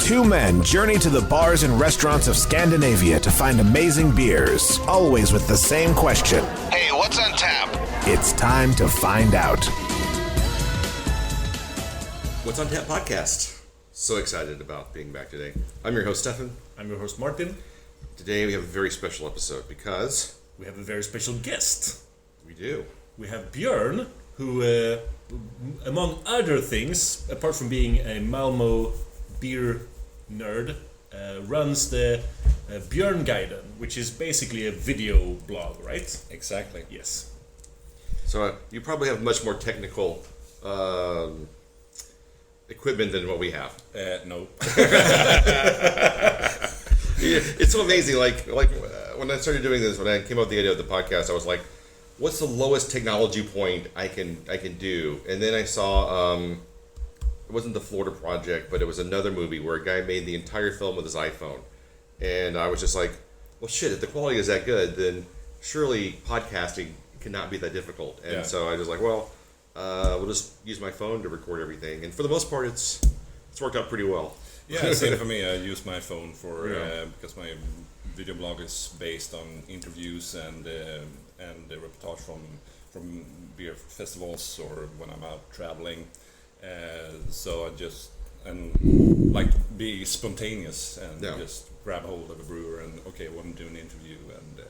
Two men journey to the bars and restaurants of Scandinavia to find amazing beers, always with the same question. Hey, what's on tap? It's time to find out. What's on Tap podcast? So excited about being back today. I'm your host, Stefan. I'm your host, Martin. Today we have a very special episode because... We have a very special guest. We do. We have Björn, who, among other things, apart from being a Malmo beer nerd, runs the Björnguiden, which is basically a video blog, right? Exactly. Yes. So you probably have much more technical equipment than what we have. No. It's so amazing. Like when I started doing this, when I came up with the idea of the podcast, I was like, "What's the lowest technology point I can do?" And then I saw it wasn't the Florida Project, but it was another movie where a guy made the entire film with his iPhone, and I was just like, "Well, shit! If the quality is that good, then surely podcasting cannot be that difficult." And so I was like, "Well, we'll just use my phone to record everything." And for the most part, it's worked out pretty well. Yeah, same for me. I use my phone for because my video blog is based on interviews and the reportage from beer festivals or when I'm out traveling. So I just like to be spontaneous and just grab hold of a brewer and I want to do an interview and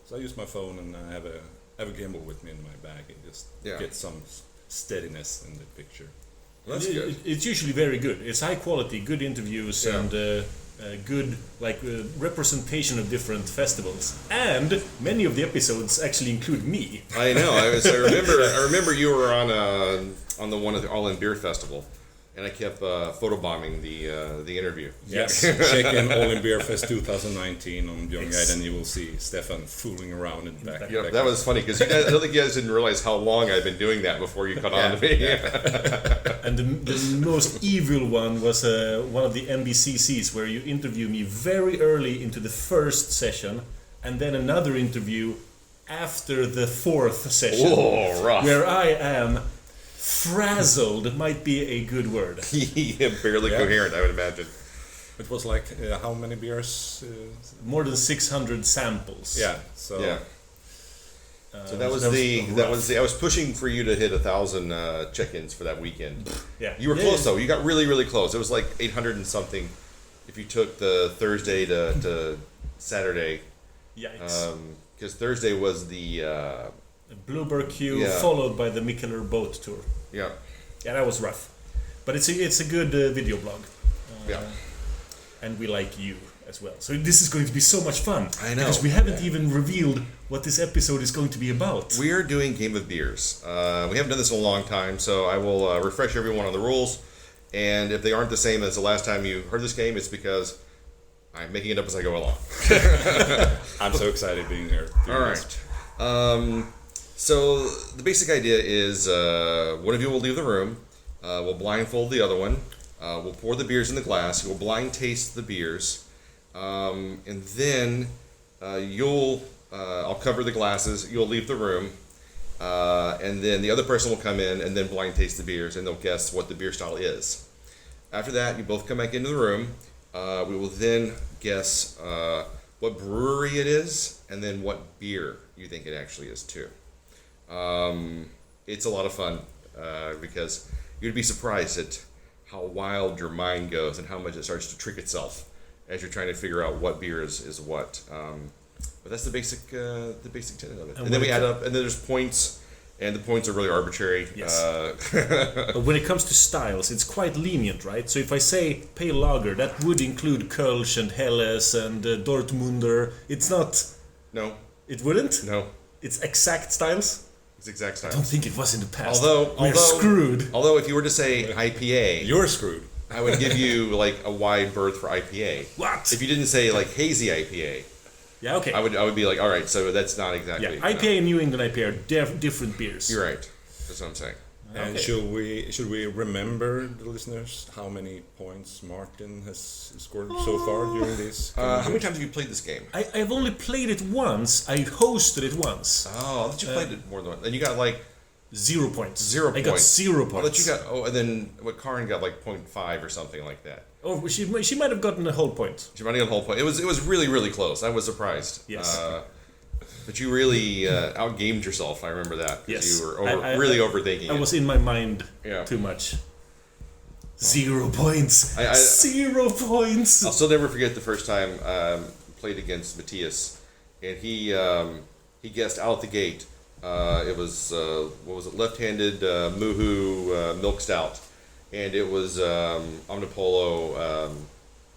so I use my phone and I have a gimbal with me in my bag and just get some steadiness in the picture. Well, that's good. It's usually very good. It's high quality, good interviews, and good representation of different festivals. And many of the episodes actually include me. I know. I remember you were on the one at the All In Beer Festival, and I kept photobombing the interview. Yes, check in All In Beer Fest 2019 on Björnguiden and you will see Stefan fooling around in the back. Yeah, that was funny because I don't think you guys didn't realize how long I've been doing that before you caught on to me. And the most evil one was one of the NBCCs where you interview me very early into the first session, and then another interview after the fourth session. Whoa, rough. Where I am frazzled, might be a good word. Barely coherent, I would imagine. It was like how many beers? More than 600 samples. Yeah. So. Yeah. So that was I was pushing for you to hit 1,000 check-ins for that weekend. Yeah. You were close though. You got really, really close. It was like 800 and something if you took the Thursday to Saturday. Yikes. Because Thursday was the Bluebird Q followed by the Mikkeller boat tour. Yeah, that was rough, but it's a good video blog. And we like you as well. So this is going to be so much fun. I know, because we haven't even revealed what this episode is going to be about. We are doing Game of Beers. We haven't done this in a long time, so I will refresh everyone on the rules. And if they aren't the same as the last time you heard this game, it's because I'm making it up as I go along. I'm so excited being here. All right. So the basic idea is one of you will leave the room. We'll blindfold the other one. We'll pour the beers in the glass. We'll blind taste the beers. And then I'll cover the glasses. You'll leave the room. And then the other person will come in and then blind taste the beers. And they'll guess what the beer style is. After that, you both come back into the room. We will then guess what brewery it is and then what beer you think it actually is too. It's a lot of fun because you'd be surprised at how wild your mind goes and how much it starts to trick itself as you're trying to figure out what beer is what. But that's the basic tenet of it. And then we add up, and then there's points, and the points are really arbitrary. Yes. But when it comes to styles, it's quite lenient, right? So if I say pale lager, that would include Kölsch and Helles and Dortmunder. It's not. No. It wouldn't? No. It's exact styles? It's exact style. I don't think it was in the past. We're screwed. Although if you were to say IPA, You're screwed. I would give you like a wide berth for IPA. What? If you didn't say like hazy IPA, Yeah, okay. I would be like, all right, so that's not exactly. Yeah, IPA and New England IPA are different beers. You're right. That's what I'm saying. And should we remember the listeners how many points Martin has scored so far during this? How many times have you played this game? I've only played it once. I hosted it once. Oh, I thought you played it more than once. And you got like 0 points. 0 I got points. 0 points. But you got and then Karin got like 0.5 or something like that. Oh, she might have gotten a whole point. She might have got a whole point. It was really really close. I was surprised. Yes. But you really outgamed yourself. I remember that. Yes. You were overthinking. I was in my mind too much. 0 points. 0 points. I'll still never forget the first time played against Matthias, and he guessed out the gate. It was what was it? Left-handed Muhu milk stout, and it was Omnipolo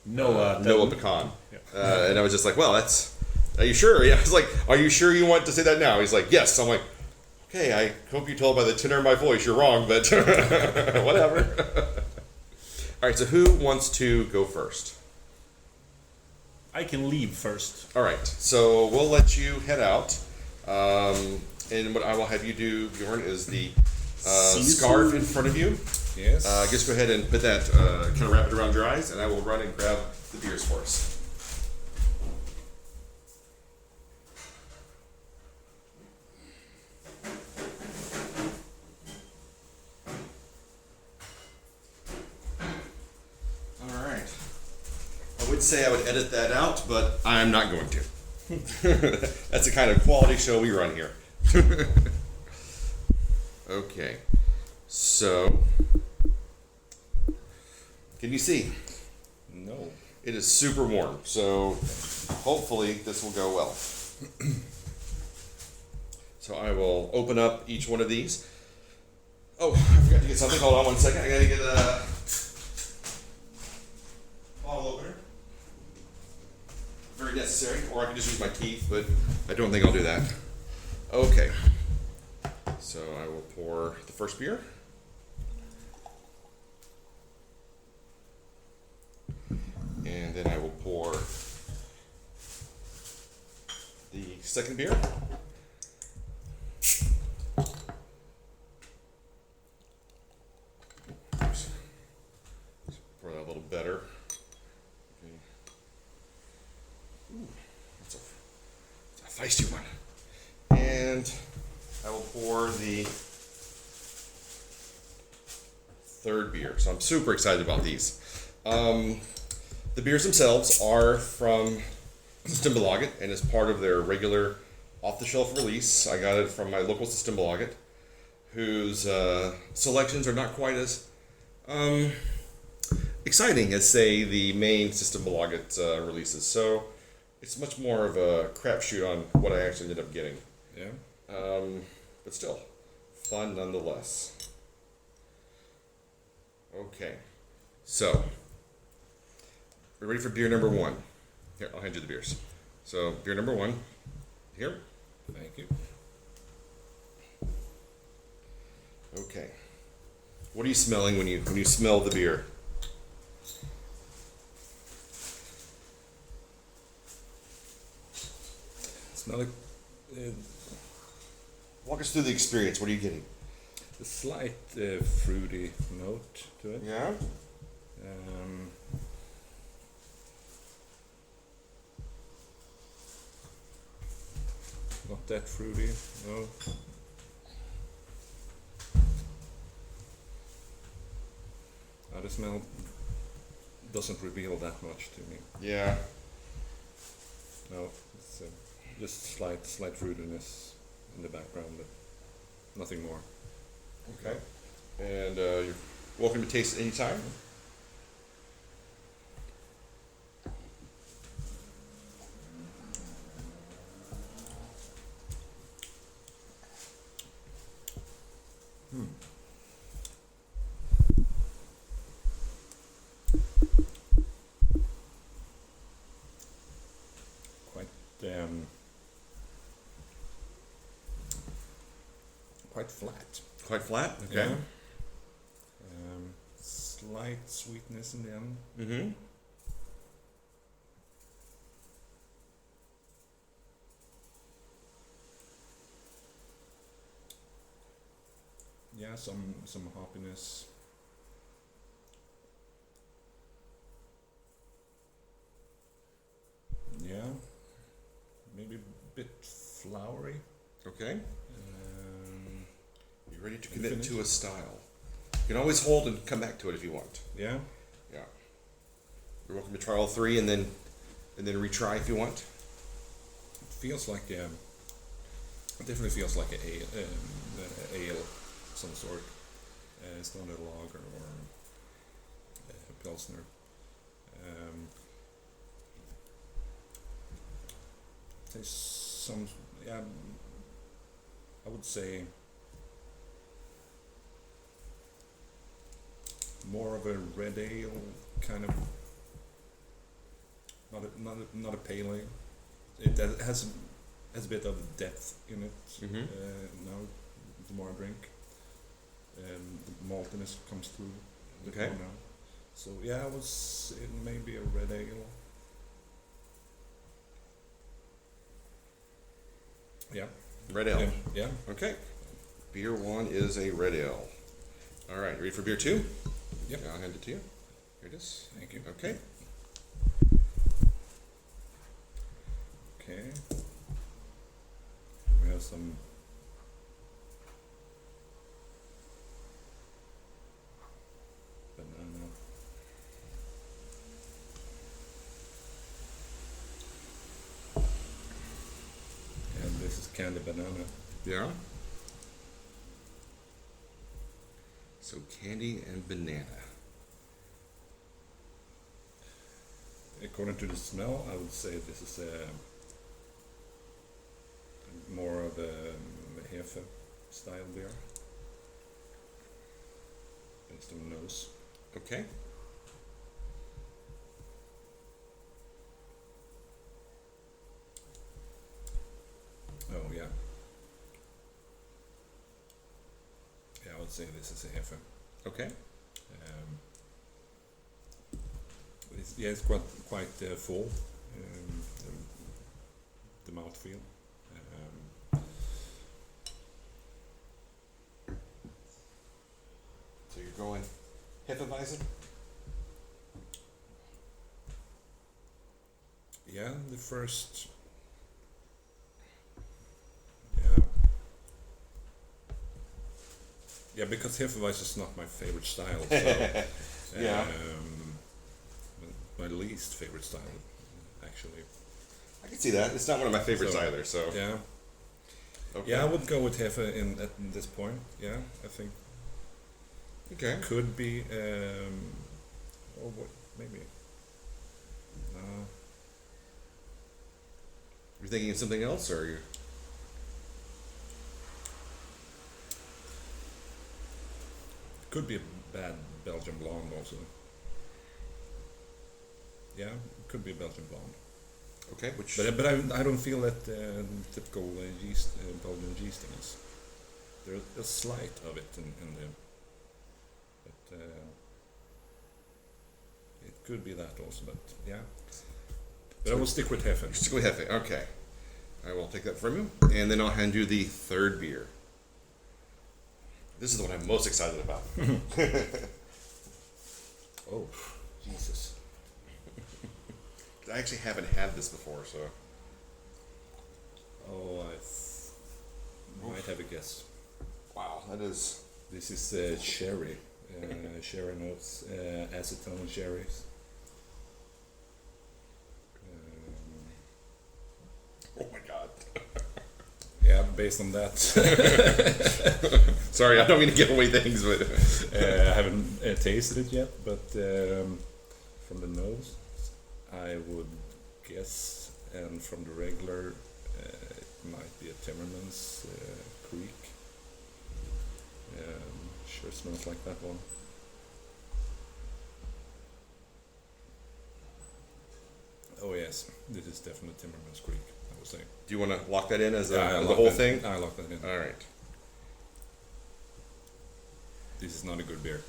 Noah Pecan. Yeah. And I was just like, well, that's. Are you sure? Yeah, I was like, are you sure you want to say that now? He's like, yes. I'm like, okay. I hope you told by the tenor of my voice you're wrong, but whatever. All right. So who wants to go first? I can leave first. All right. So we'll let you head out. And what I will have you do, Bjorn, is the scarf in front of you. Yes. Just go ahead and put that, kind of wrap it around your eyes, and I will run and grab the beers for us. All right. I would say I would edit that out, but I'm not going to. That's the kind of quality show we run here. Okay, so can you see? No. It is super warm, so hopefully this will go well. So I will open up each one of these. Oh, I forgot to get something. Hold on 1 second. I gotta get a bottle opener. Very necessary, or I can just use my teeth, but I don't think I'll do that. Okay. So I will pour the first beer. And then I will pour the second beer. Oops. Let's pour that a little better. Okay. Ooh, that's a feisty one. And I will pour the third beer. So I'm super excited about these. The beers themselves are from Systembolaget and is part of their regular off-the-shelf release. I got it from my local Systembolaget, whose selections are not quite as exciting as, say, the main Systembolaget releases. So it's much more of a crapshoot on what I actually ended up getting. Yeah. But still, fun nonetheless. Okay, so we're ready for beer number one. Here, I'll hand you the beers. So beer number one, here. Thank you. Okay. What are you smelling when you smell the beer? Smell like Walk us through the experience. What are you getting? a slight fruity note to it. Yeah. Not that fruity, no. The smell doesn't reveal that much to me. Yeah. No, it's just slight fruitiness in the background, but nothing more. Okay. And you're welcome to taste it anytime. Quite flat. Quite flat. Okay. Yeah. Slight sweetness in the end. Mm-hmm. Yeah, some hoppiness. Yeah, maybe a bit flowery. Okay. You Ready to commit finish. to a style. You can always hold and come back to it if you want. Yeah. Yeah. You're welcome to try all three and then retry if you want. It feels like it definitely feels like a ale of some sort. It's not a lager or a pilsner. There's some, yeah, I would say more of a red ale kind of, not a pale ale. It has a bit of depth in it. Now, the more I drink, the maltiness comes through a bit Okay. more now. So yeah, I was in maybe a red ale. Yeah. Red ale. Yeah. Okay. Beer 1 is a red ale. All right, ready for beer 2? Yep. I'll hand it to you. Here it is. Thank you. Okay. Okay. We have some banana. And this is candy banana. Yeah. So candy and banana. According to the smell, I would say this is more of a Hefe style beer. Based on the nose. Okay. Oh yeah. Yeah, I would say this is a Hefe. Okay. It's quite full. The mouthfeel. So you're going Hefeweizen? Yeah, the first. Yeah. Yeah, because Hefeweizen is not my favorite style. So, Yeah. my least favorite style, actually. I can see that. It's not one of my favorites So, either, so. Yeah. Okay. Yeah, I would go with Hefe at this point. Yeah, I think Okay. could be. Or what? Maybe. You're thinking of something else, or you? Could be a bad Belgian blonde also. Yeah, could be a Belgian blonde. Okay, which. But I don't feel that typical yeast Belgian yeastiness. There's a slight of it in the. But it could be that also. But yeah. But I will stick with Hefe. Stick with Hefe. Okay. I will take that from you, and then I'll hand you the third beer. This is the one I'm most excited about. Oh, Jesus. I actually haven't had this before, so. Oh, I might have a guess. Wow, that is. This is sherry. Sherry notes, acetone cherries. Oh my god. Yeah, based on that, Sorry, I don't mean to give away things, but. I haven't tasted it yet, but from the nose, I would guess, and from the regular, it might be a Timmermans Creek. Sure smells like that one. Oh yes, this is definitely Timmermans Creek, I would say. Do you want to lock that in as I the lock whole that- thing? I lock that in. All right. This is not a good beer.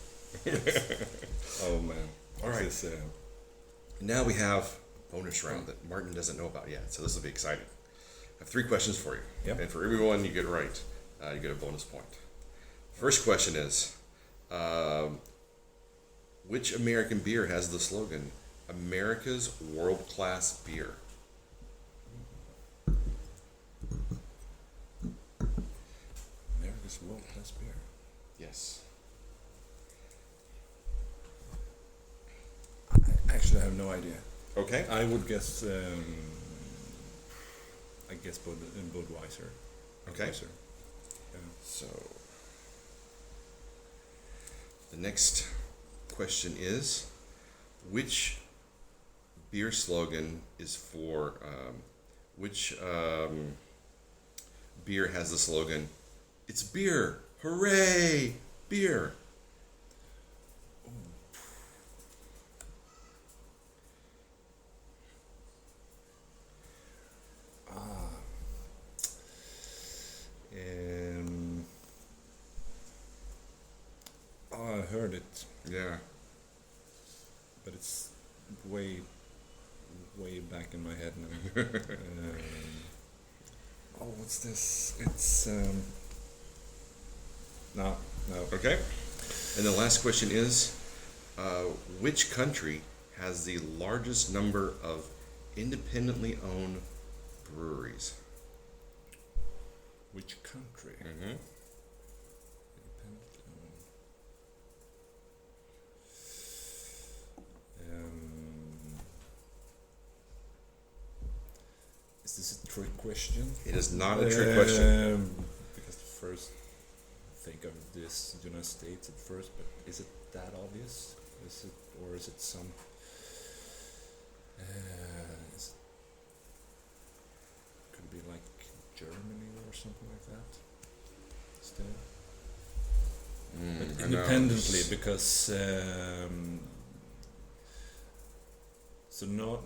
Oh man. All right. This is, Now we have bonus round that Martin doesn't know about yet, so this will be exciting. I have 3 questions for you, Yep. and for every one you get right, you get a bonus point. First question is, which American beer has the slogan, America's world-class beer? America's world class beer. Yes. Actually, I have no idea. Okay. I would guess. I guess Budweiser. Okay. Budweiser. Yeah. So the next question is, which beer slogan is for which beer has the slogan, "It's beer, hooray, beer"? I heard it, Yeah. but it's way back in my head now. What's this? It's no. Okay. And the last question is, which country has the largest number of independently owned breweries? Which country? Mm-hmm. Is this a trick question? It is not a trick question. Because the first think of this United States at first, but is it that obvious? Is it, or is it some? Could it be like Germany or something like that? Still, but independently, because so not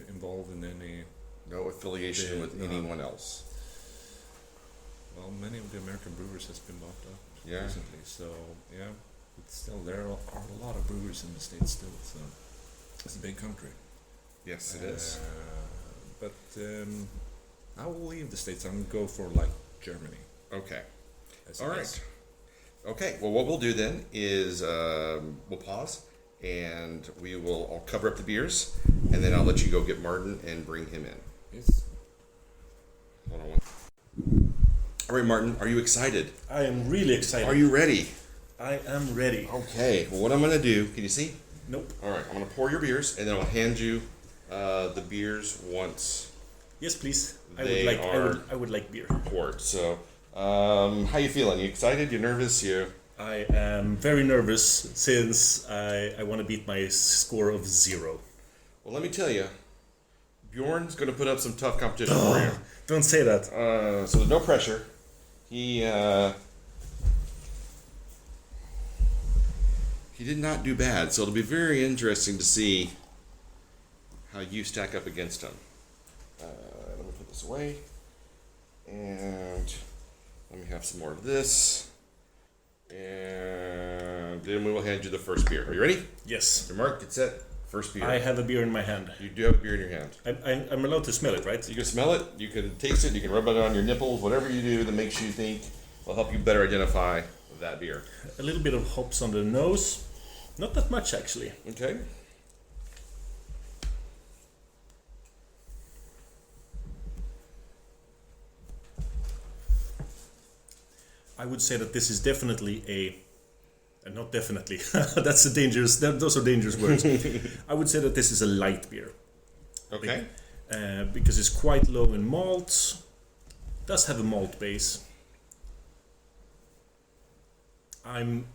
involved in any. No affiliation with anyone else. Well, many of the American brewers has been bought up Yeah. recently, so yeah, it's still there are a lot of brewers in the States still, so it's a big country. Yes, it is. But I will leave the States. I'm gonna go for like Germany. Okay. as a All guess. right. Okay. Well, what we'll do then is we'll pause and I'll cover up the beers, and then I'll let you go get Martin and bring him in. Yes. Hold on one. All right, Martin, are you excited? I am really excited. Are you ready? I am ready. Okay. Well, what I'm going to do, can you see? Nope. All right. I'm going to pour your beers, and then I'll hand you the beers once Yes, please. I would like beer. poured. So, how you feeling? You excited? You nervous? I am very nervous since I want to beat my score of 0. Well, let me tell you, Björn's going to put up some tough competition for you. Don't say that. So there's no pressure. He did not do bad, so it'll be very interesting to see how you stack up against him. Let me put this away, and let me have some more of this, and then we will hand you the first beer. Are you ready? Yes. Your mark, get set. First beer. I have a beer in my hand. You do have a beer in your hand. I'm allowed to smell it, right? You can smell it, you can taste it, you can rub it on your nipples, whatever you do that makes you think will help you better identify that beer. A little bit of hops on the nose. Not that much, actually. Okay. I would say that this is definitely not definitely. That's a dangerous. Those are dangerous words. I would say that this is a light beer. Okay. Because it's quite low in malts. Does have a malt base. I'm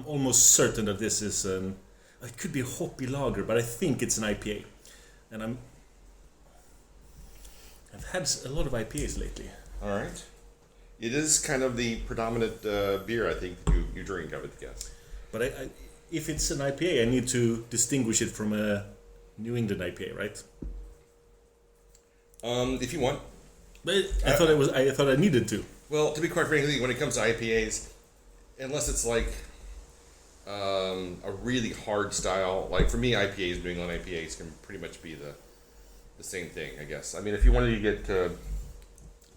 almost certain that this is it could be a hoppy lager, but I think it's an IPA. And I've had a lot of IPAs lately. All right. It is kind of the predominant beer I think you drink, I would guess. But if it's an IPA, I need to distinguish it from a New England IPA, right? If you want. But I thought I needed to. Well, to be quite frankly, when it comes to IPAs, unless it's like a really hard style, like for me, IPAs, New England IPAs can pretty much be the same thing, I guess. I mean, if you wanted to get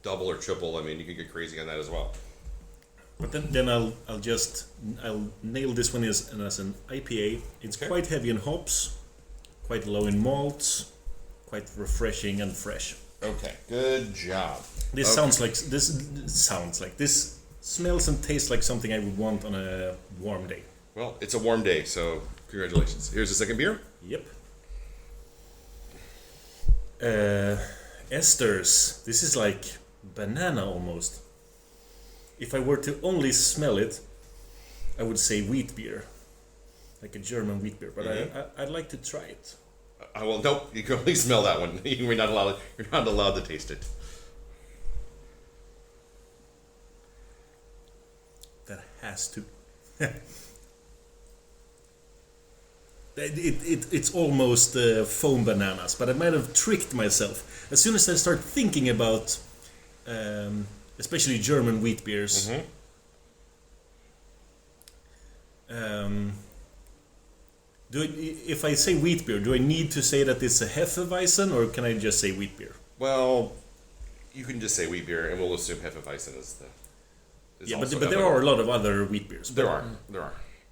double or triple, I mean, you could get crazy on that as well. But then I'll nail this one as an IPA. It's quite heavy in hops, quite low in malts, quite refreshing and fresh. Okay, good job. This Okay. sounds like smells and tastes like something I would want on a warm day. Well, it's a warm day, so congratulations. Here's the second beer. Yep. Esters. This is like banana almost. If I were to only smell it, I would say wheat beer, like a German wheat beer. But I'd like to try it. Well, nope. You can only smell that one. You're not allowed to taste it. That has to. It's almost foam bananas, but I might have tricked myself. As soon as I start thinking about, especially German wheat beers, if I say wheat beer, do I need to say that it's a Hefeweizen, or can I just say wheat beer? Well, you can just say wheat beer, and we'll assume Hefeweizen is the. But there are a lot of other wheat beers. There are.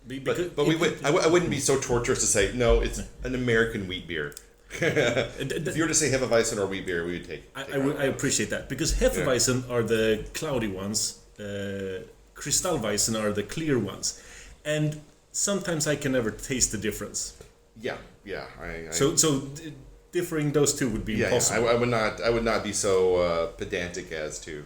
I wouldn't be so torturous to say no. It's an American wheat beer. If you were to say Hefeweizen or wheat beer, we would take. I appreciate that, because Hefeweizen are the cloudy ones, Kristallweizen are the clear ones, and sometimes I can never taste the difference. Yeah. Differing those two would be impossible. I would not be so pedantic as to.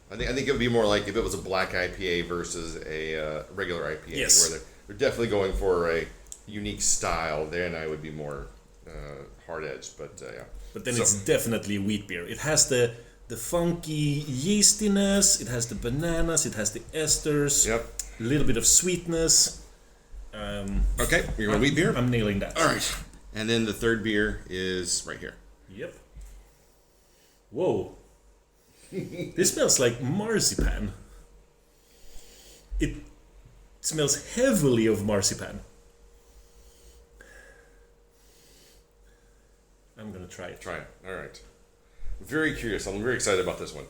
I think it would be more like if it was a black IPA versus a regular IPA, where they're definitely going for a unique style. Then I would be more hard edged, but yeah. But then it's definitely wheat beer. It has the funky yeastiness. It has the bananas. It has the esters. Yep. A little bit of sweetness. Okay, you're going wheat beer. I'm nailing that. All right, and then the third beer is right here. Yep. Whoa. This smells like marzipan. It smells heavily of marzipan. I'm gonna try it. Try it. All right. Very curious. I'm very excited about this one.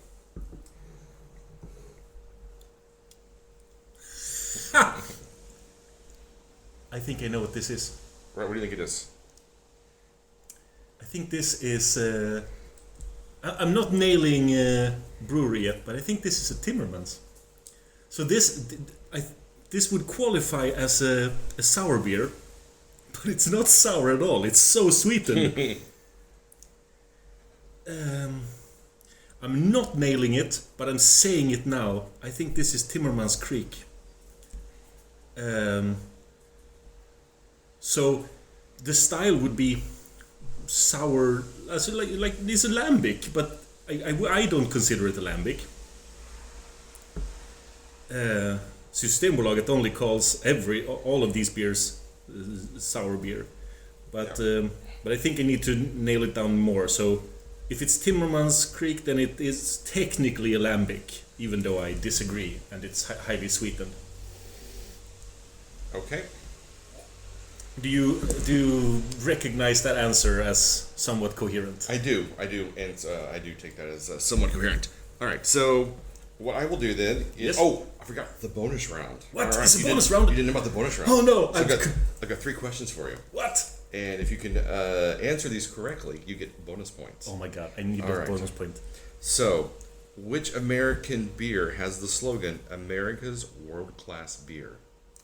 I think I know what this is. Right. What do you think it is? I think this is. I'm not nailing brewery yet, but I think this is a Timmermans. So this would qualify as a sour beer, but it's not sour at all. It's so sweetened. I'm not nailing it, but I'm saying it now. I think this is Timmermans Creek. So the style would be sour, like this lambic, but I don't consider it a lambic. Systembolaget only calls all of these beers sour beer, but I think I need to nail it down more. So if it's Timmermans Creek, then it is technically a lambic, even though I disagree, and it's highly sweetened. Okay. Do you recognize that answer as somewhat coherent? I do, and I do take that as somewhat coherent. All right, so what I will do then is... Yes? Oh, I forgot the bonus round. What? All right, It's a bonus round? You didn't know about the bonus round. Oh, no. So I've got 3 questions for you. What? And if you can answer these correctly, you get bonus points. Oh my god, I need a bonus point. So, which American beer has the slogan, America's World-Class Beer?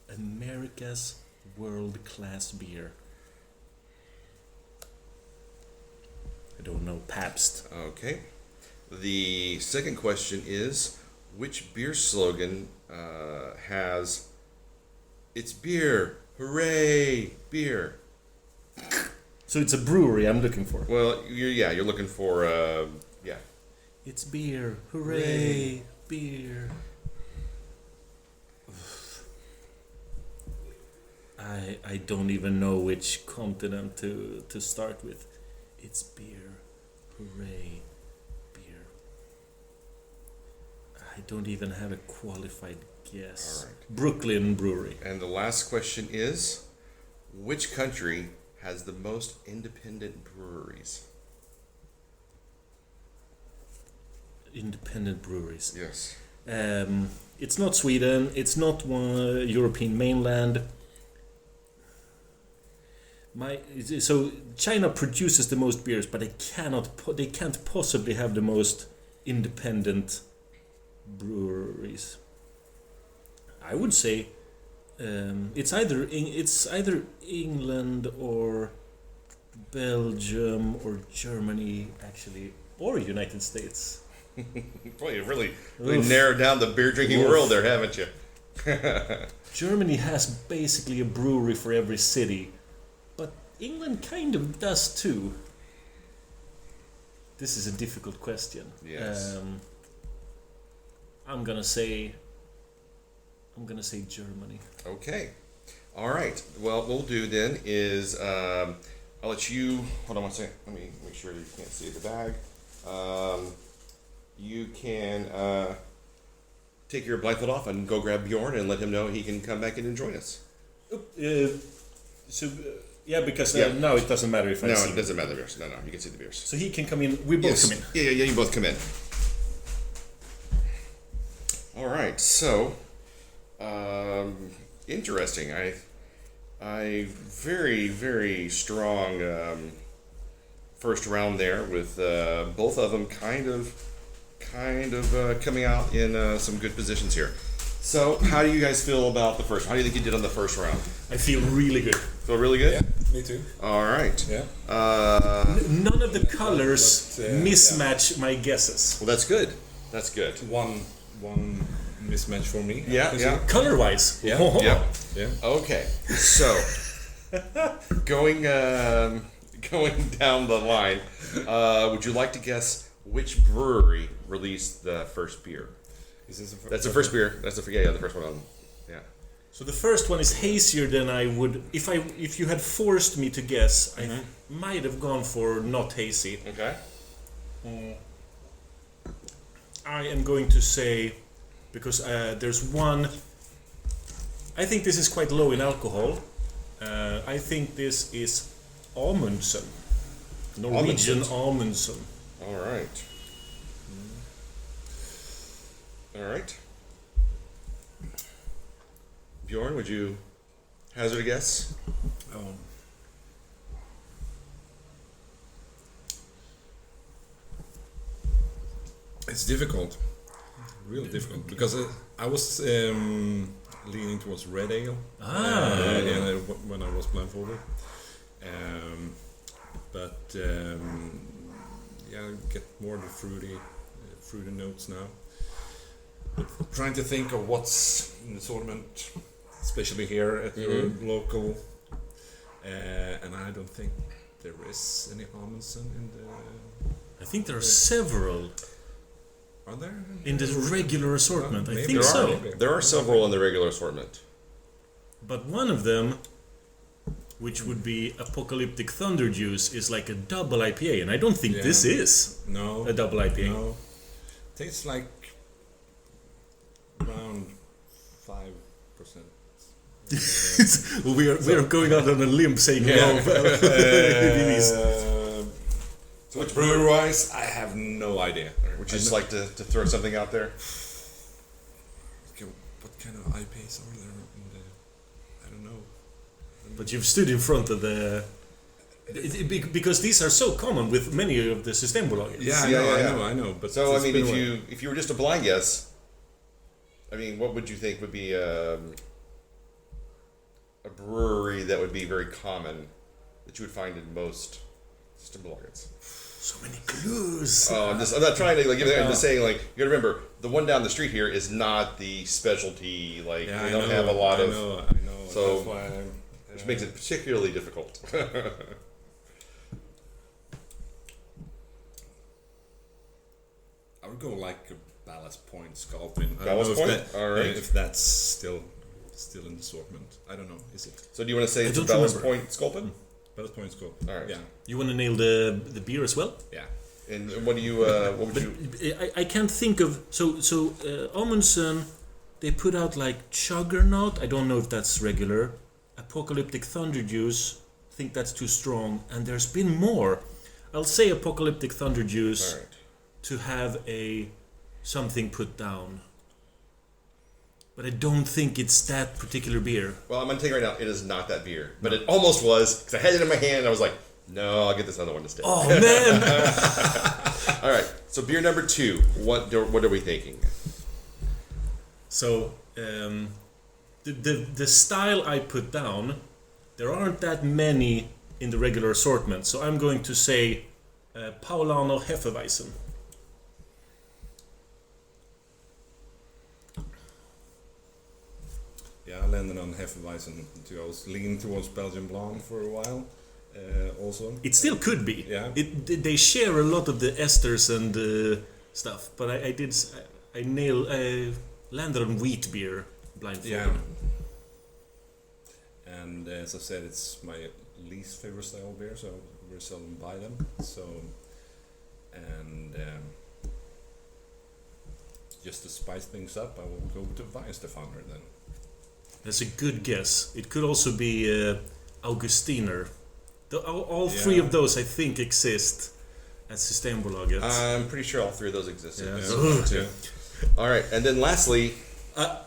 America's world-class beer. I don't know. Pabst. Okay. The second question is, which beer slogan has "It's beer, hooray, beer"? So it's a brewery I'm looking for. Well, you're looking for It's beer, hooray, beer. I don't even know which continent to start with. It's beer, hooray, beer. I don't even have a qualified guess. All right. Brooklyn Brewery. And the last question is, which country has the most independent breweries? Independent breweries. Yes. It's not Sweden. It's not European mainland. So China produces the most beers, but they can't possibly have the most independent breweries. I would say it's either England or Belgium or Germany, actually, or United States. Boy, you've really narrowed down the beer drinking world there, haven't you? Germany has basically a brewery for every city, but England kind of does too. This is a difficult question. Yes. I'm gonna say Germany. Okay. All right. Well, what we'll do then is I'll let you. Hold on one second. Let me make sure you can't see the bag. You can take your blindfold off and go grab Bjorn and let him know he can come back in and join us. Because now it doesn't matter if I see No, it doesn't matter the beers. No, you can see the beers. So he can come in. We both come in. Yeah, you both come in. All right. So, interesting. I very, very strong first round there with both of them kind of coming out in some good positions here. So, how do you guys feel about the first? How do you think you did on the first round? I feel really good. Feel really good? Yeah, me too. All right. Yeah. None of the colors mismatch my guesses. Well, that's good. That's good. One mismatch for me. Yeah. Color-wise. Yeah. Yeah. Okay. So, going down the line, would you like to guess which brewery released the first beer? Is this That's the first beer. That's the first one on. Yeah. So the first one is hazier than I would if you had forced me to guess. I might have gone for not hazy. Okay. I am going to say, because there's one. I think this is quite low in alcohol. I think this is Amundsen, Norwegian Amundsen. All right. All right. Bjorn, would you hazard a guess? It's difficult, really difficult, because I was leaning towards red ale when I was blindfolded, but I get more the fruity notes now. But trying to think of what's in the assortment, especially here at your local, and I don't think there is any Amundsen in the. I think there are several. Are there? In the regular assortment, I Maybe think there so. are, maybe. There are several in the regular assortment. But one of them, which would be Apocalyptic Thunder Juice, is like a double IPA, and I don't think this is a double IPA. No, tastes like around 5%. Well, we are going out on a limb saying no. So which brewery wise, I have no idea. Would you just like to throw something out there? Okay, what kind of IPAs are there? I don't know. But you've stood in front of the. Because these are so common with many of the Systembolaget. Yeah, I know. But so I mean, if you were just a blind guess, I mean, what would you think would be a brewery that would be very common that you would find in most Systembolagets? So many clues. I'm not trying to I'm just saying you gotta remember the one down the street here is not the specialty. They don't have a lot of. I know. So, that's why which makes it particularly difficult. I would go like a Ballast Point Sculpin. Ballast Point? All right. If that's still in the assortment. I don't know. Is it? So do you want to say it's a Ballast Point Sculpin? Ballast Point Sculpin. All right. Yeah. You want to nail the beer as well? Yeah. And what do you? What would you? I can't think of so Amundsen. They put out like Juggernaut. I don't know if that's regular. Apocalyptic Thunder Juice. I think that's too strong. And there's been more. I'll say Apocalyptic Thunder Juice to have something put down. But I don't think it's that particular beer. Well, I'm going to tell you right now, it is not that beer. But it almost was, because I had it in my hand and I was like, no, I'll get this other one instead. Oh, man! All right, so beer number 2, what are we thinking? So, the style I put down, there aren't that many in the regular assortment, so I'm going to say Paulaner Hefeweizen. Yeah, I landed on Hefeweizen too. I was leaning towards Belgian Blonde for a while, also. It still could be. Yeah. They share a lot of the esters and stuff, but I landed on wheat beer blindfolded. Yeah. And as I said, it's my least favorite style of beer, so I very seldom buy them. So, and just to spice things up, I will go to Weihenstephaner then. That's a good guess. It could also be Augustiner. All three of those, I think, exist at Systembolaget. I'm pretty sure all three of those exist. Yeah. All right, and then lastly, I'll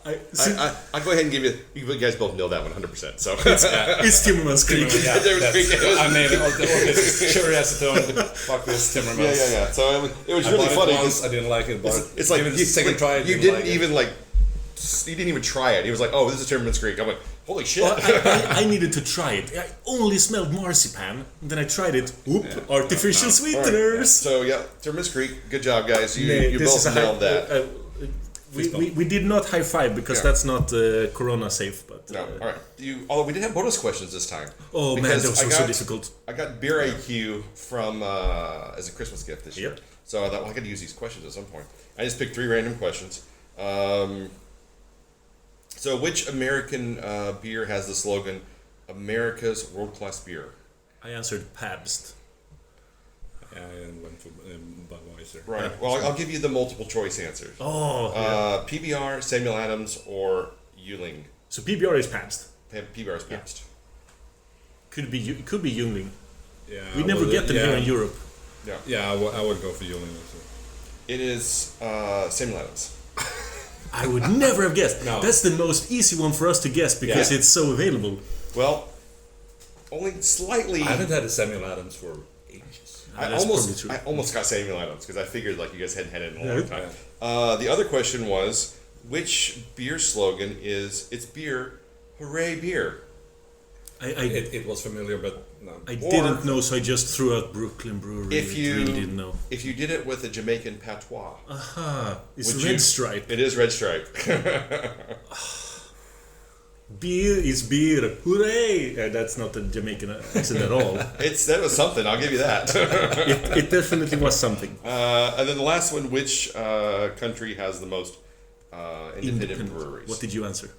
go ahead and give you guys both know that one 100%. So it's Timmermans Creek. Yeah, I made all this curiosity on fuck this Timmermans. Yeah. So it was I really bought funny. it once, I didn't like it, but It's like give it a second try. You didn't even try it. He was like, "Oh, this is Timmermans Creek." I'm like, "Holy shit!" Well, I needed to try it. I only smelled marzipan, and then I tried it. Artificial sweeteners. Right. So yeah, Timmermans Creek. Good job, guys. You both nailed that. We did not high five because that's not Corona safe. But No, all right. Although we did have bonus questions this time. Oh man, because those were so difficult. I got Beer IQ from as a Christmas gift this year. So I thought, well, I could use these questions at some point. I just picked 3 random questions. So which American beer has the slogan "America's world-class beer"? I answered Pabst. I went for Budweiser. Right. Well, I'll give you the multiple choice answers. PBR, Samuel Adams, or Yuengling. So PBR is Pabst. PBR is Pabst. Could be Yuengling. Yeah, We never get them here in Europe. Yeah, I would go for Yuengling also. It is Samuel Adams. I would never have guessed. No. That's the most easy one for us to guess because it's so available. Well, only slightly. I haven't had a Samuel Adams for ages. I almost got Samuel Adams because I figured like you guys hadn't had it in a long time. Yeah. The other question was, which beer slogan is "It's beer, hooray beer"? It was familiar, but no. I didn't know, so I just threw out Brooklyn Brewery. If you really didn't know. If you did it with a Jamaican patois, It's Red Stripe. It is Red Stripe. Beer is beer, hooray! That's not a Jamaican accent at all. That was something. I'll give you that. It definitely was something. And then the last one, which country has the most independent breweries? What did you answer?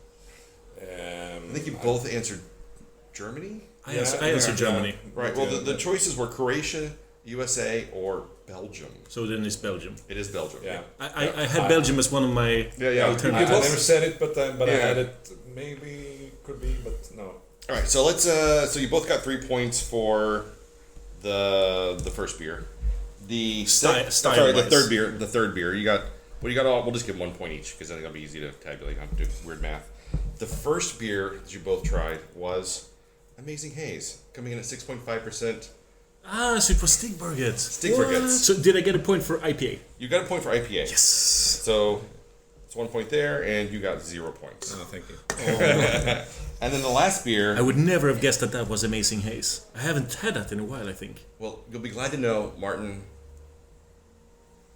I think you both answered Germany. I answered Germany. Right. Well, the choices were Croatia, USA, or Belgium. So then it's Belgium. It is Belgium. Yeah. I had Belgium as one of my alternatives. I never said it, but I had it. Maybe could be, but no. All right. So let's. So you both got 3 points for the first beer. The third beer. The third beer. You got. Well, you got all. We'll just give 1 point each because then it'll be easy to tabulate. I'm doing weird math. The first beer that you both tried was Amazing Haze, coming in at 6.5%. So it was Stigbergets. Stigbergets. So did I get a point for IPA? You got a point for IPA. Yes. So it's 1 point there, and you got 0 points. Oh, thank you. And then the last beer. I would never have guessed that was Amazing Haze. I haven't had that in a while, I think. Well, you'll be glad to know, Martin.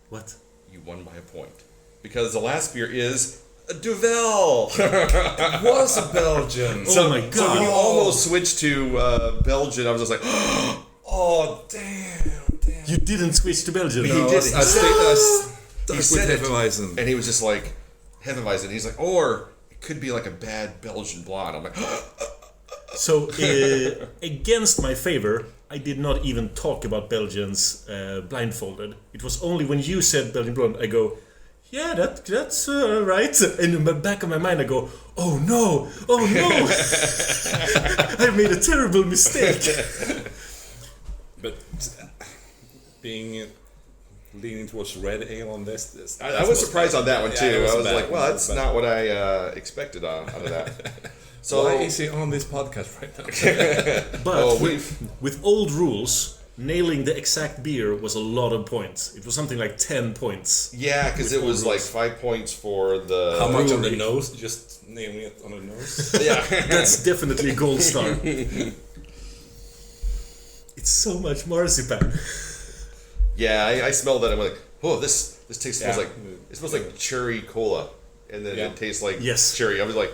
What? You won by a point because the last beer is a Duvel. It was a Belgian. Oh my god! So when you almost switched to Belgian, I was just like, oh damn! You didn't switch to Belgium. He did. He said Hefeweizen. And he was just like, Hefeweizen. He's like, or it could be like a bad Belgian blonde. I'm like, So, against my favor, I did not even talk about Belgians blindfolded. It was only when you said Belgian blonde, I go, yeah, that's right. And in the back of my mind, I go, oh no, I made a terrible mistake. But leaning towards red ale on this I was surprised on that one too. Yeah, I was like, well, that's not what I expected out of that. So why is he on this podcast right now? But with old rules, nailing the exact beer was a lot of points. It was something like 10 points. Yeah, because it was like 5 points for the... How much on the nose? Just nailing it on the nose? Yeah. That's definitely a gold star. It's so much marzipan. Yeah, I smelled that. I'm like, oh, this tastes smells Yeah. like it smells like cherry cola, and then Yeah. it tastes like Yes. cherry. I was like,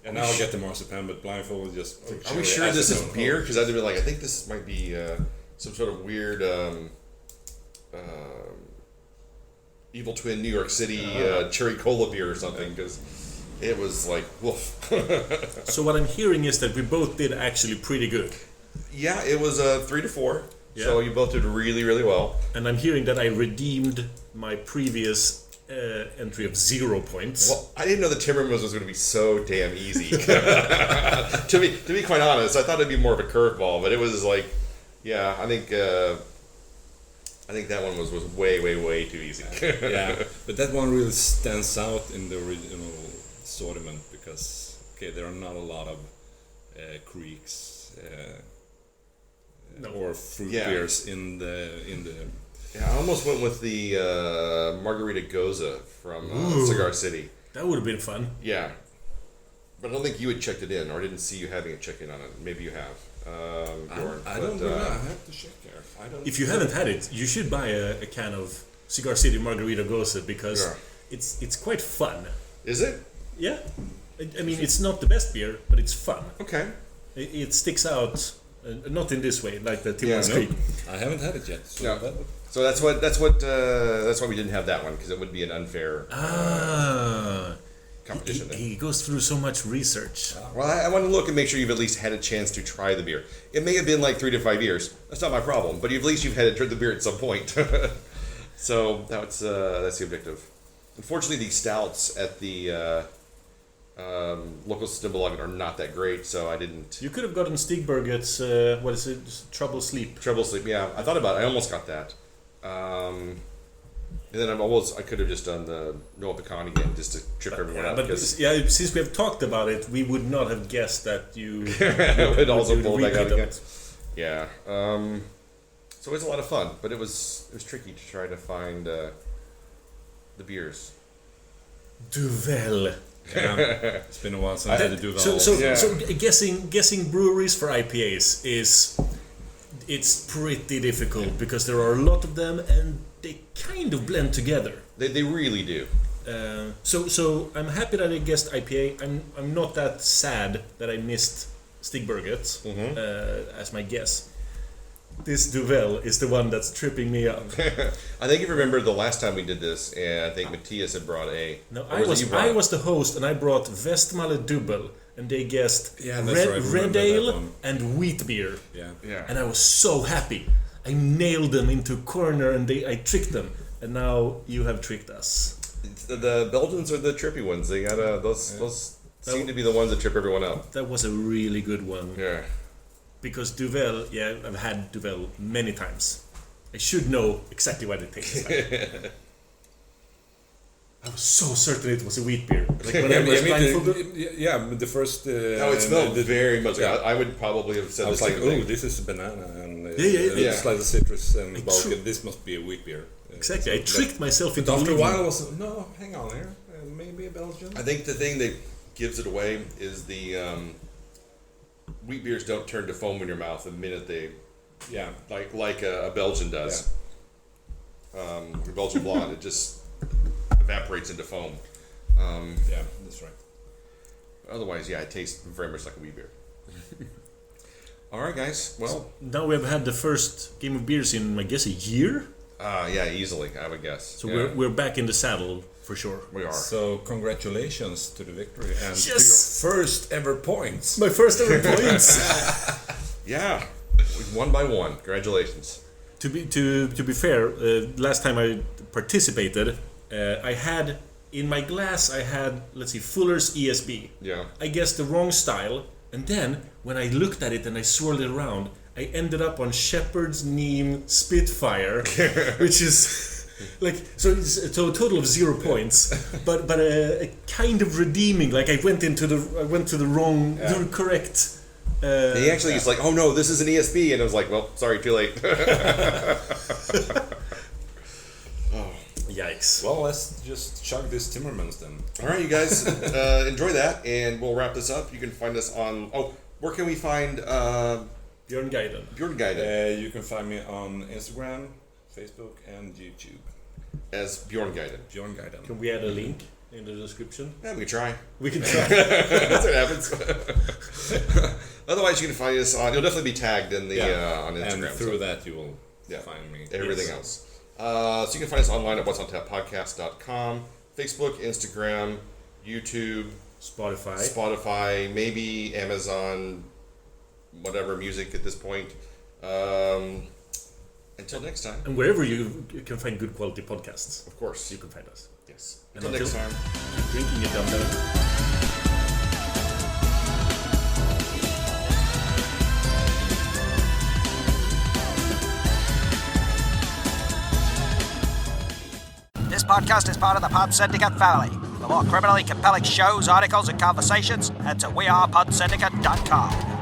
And now I get the marzipan, but blindfolded just... are we sure this is beer? Because I'd been like, I think this might be some sort of weird evil twin New York City cherry cola beer or something. Because it was like, woof. So what I'm hearing is that we both did actually pretty good. Yeah, it was 3 to 4. Yeah. So you both did really, really well. And I'm hearing that I redeemed my previous entry of 0 points. Well, I didn't know the Timbermans was going to be so damn easy. to be quite honest, I thought it'd be more of a curveball, but it was like, yeah, I think that one was way too easy. Yeah, but that one really stands out in the original assortment because, okay, there are not a lot of creeks or fruit beers in the. Yeah, I almost went with the Margarita Goza from Cigar City. That would have been fun. Yeah, but I don't think you had checked it in, or I didn't see you having a check in on it. Maybe you have. Bjorn, I don't know. I have to check there. If you haven't had it, you should buy a can of Cigar City Margarita Goza because it's quite fun. Is it? Yeah. I mean, it's not the best beer, but it's fun. Okay. It sticks out, not in this way, like the Timberman's no. Creek. I haven't had it yet. So Yeah. So that's why we didn't have that one because it would be an unfair competition. He goes through so much research. Well, I want to look and make sure you've at least had a chance to try the beer. It may have been like 3 to 5 years. That's not my problem, but at least you've had to try the beer at some point. So that's the objective. Unfortunately, the stouts at the local Stimulagen are not that great, so I didn't. You could have gotten Stigberget's, what is it? Trouble Sleep. Trouble Sleep, yeah. I thought about it. I almost got that. And then I could have just done the Noah Pecan again just to trip everyone up. But since we have talked about it, we would not have guessed that you would also pull back out repeat again. it. Yeah. So it was a lot of fun, but it was tricky to try to find the beers. Duvel. Yeah, it's been a while since I did do that. So guessing breweries for IPAs it's pretty difficult because there are a lot of them and they kind of blend together. They really do. So I'm happy that I guessed IPA. I'm not that sad that I missed Stigberget as my guess. This Duvel is the one that's tripping me up. I think you remember the last time we did this, and I think Matthias had brought a. No, I was the host, and I brought Westmalle Dubbel, and they guessed red ale and wheat beer. Yeah. And I was so happy. I nailed them into a corner, and I tricked them. And now you have tricked us. The Belgians are the trippy ones. They got those seem to be the ones that trip everyone up. That was a really good one. Yeah. Because Duvel, I've had Duvel many times. I should know exactly what it tastes like. I was so certain it was a wheat beer. Like when I was blindfolded. But the first. No, it smelled very much. Yeah. I would probably have said I was the like, same thing. this is a banana and Yeah. like the citrus and this must be a wheat beer. Exactly, I tricked myself into After a believing. while, I was no, hang on here, maybe a Belgian. I think the thing that gives it away is the wheat beers don't turn to foam in your mouth the minute they, like a Belgian does. The Belgian blonde, it just evaporates into foam. That's right. Otherwise, it tastes very much like a wheat beer. All right, guys. Well, now we have had the first game of beers in, I guess, a year. Easily, I would guess. So we're back in the saddle for sure. We are. So congratulations to the victory and to Yes! your first ever points. My first ever points. Yeah, one by one. Congratulations. To be fair, last time I participated, I had in my glass let's see, Fuller's ESB. Yeah. I guessed the wrong style, and then when I looked at it and I swirled it around, I ended up on Shepherd's Neame Spitfire, which is like it's a total of 0 points, but a kind of redeeming. Like I went to the correct He actually is like, oh no, this is an ESP, and I was like, well, sorry, too late. Yikes. Well, let's just chug this Timmermans then. All right, you guys, enjoy that, and we'll wrap this up. You can find us on. Oh, where can we find Björnguiden. Björnguiden? You can find me on Instagram, Facebook, and YouTube. As Björnguiden. Björnguiden. Can we add a link in the description? Yeah, we can try. We can try. That's what happens. Otherwise, you can find us on. You'll definitely be tagged in the on Instagram. And through that, you will Yeah. find me. Everything else. So you can find us online at what'sontappodcast.com, Facebook, Instagram, YouTube, Spotify, maybe Amazon, whatever music at this point. Until next time. and wherever you can find good quality podcasts, Of course. you can find us. Yes. And Until next time. keep drinking it down there. This podcast is part of the Pod Syndicate family. For more criminally compelling shows, articles, and conversations, head to wearepodsyndicate.com.